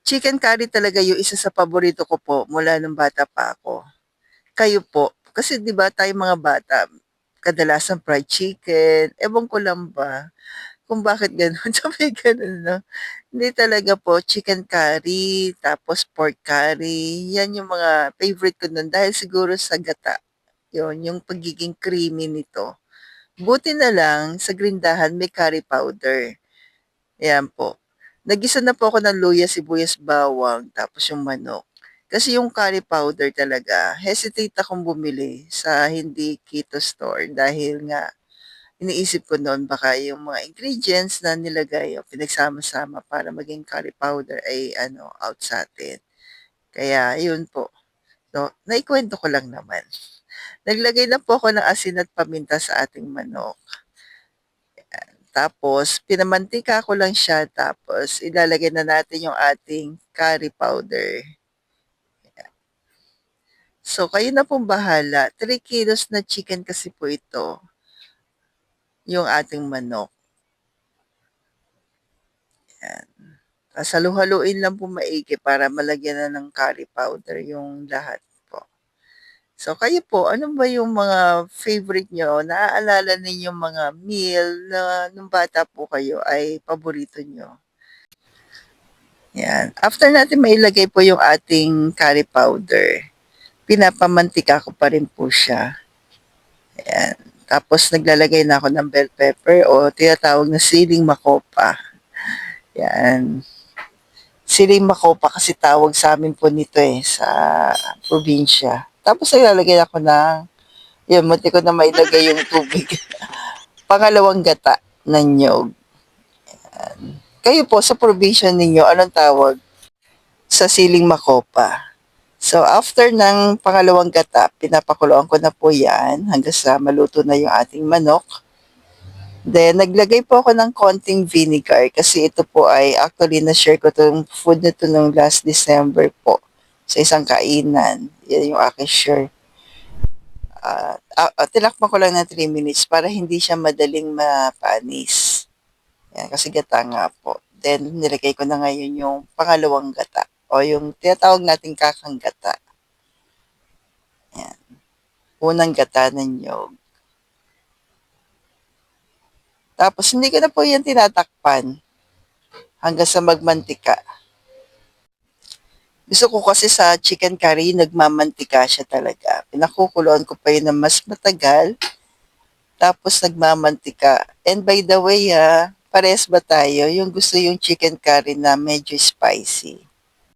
Chicken curry talaga yung isa sa paborito ko po mula nung bata pa ako. Kayo po? Kasi 'di ba tayong mga bata, kadalasan fried chicken, ewan ko lang ba kung bakit gano'n, sabay gano'n 'no? Hindi talaga po, chicken curry, tapos pork curry, 'yan yung mga favorite ko nun dahil siguro sa gata, 'yun, yung pagiging creamy nito. Buti na lang sa grindahan may curry powder, ayan po. Naggisa na po ako ng luya, sibuyas, bawang, tapos yung manok. Kasi yung curry powder talaga, hesitate akong bumili sa hindi keto store dahil nga iniisip ko noon baka yung mga ingredients na nilagay o pinagsama-sama para maging curry powder ay ano, out sa'tin. Kaya yun po. So, naikwento ko lang naman. Naglagay na po ako ng asin at paminta sa ating manok. Tapos, pinamantika ko lang siya. Tapos, ilalagay na natin yung ating curry powder. So, kayo na pong bahala. 3 kilos na chicken kasi po ito, yung ating manok. Yan. Tas halu-haluin lang po maigi para malagyan na ng curry powder yung lahat po. So kayo po, ano ba yung mga favorite niyo, naaalala ninyong mga meal na nung bata po kayo ay paborito niyo? Yan. After natin mailagay po yung ating curry powder, pinapamantika ko pa rin po siya. Yan. Tapos naglalagay na ako ng bell pepper o tinatawag na siling makopa. Yan. Siling makopa kasi tawag sa amin po nito eh, sa probinsya. Tapos naglalagay ako ng, yun, munti ko na mailagay yung tubig. Pangalawang gata ng niyog. Kayo po, sa probinsya ninyo, anong tawag sa siling makopa? So, after ng pangalawang gata, pinapakuluan ko na po yan hanggang sa maluto na yung ating manok. Then, naglagay po ako ng konting vinegar kasi ito po ay actually na-share ko itong food na ito nung last December po sa isang kainan. Yan yung aking share. Tinakpan ko lang ng 3 minutes para hindi siya madaling mapanis. Yan, kasi gata nga po. Then, nilagay ko na ngayon yung pangalawang gata o yung tinatawag nating kakang gata. Yan. Unang gata ng nyog. Tapos, hindi ko na po yan tinatakpan hanggang sa magmantika. Gusto ko kasi sa chicken curry, nagmamantika siya talaga. Pinakukuluan ko pa yun na mas matagal, tapos nagmamantika. And by the way, parehas ba tayo? Yung gusto yung chicken curry na medyo spicy.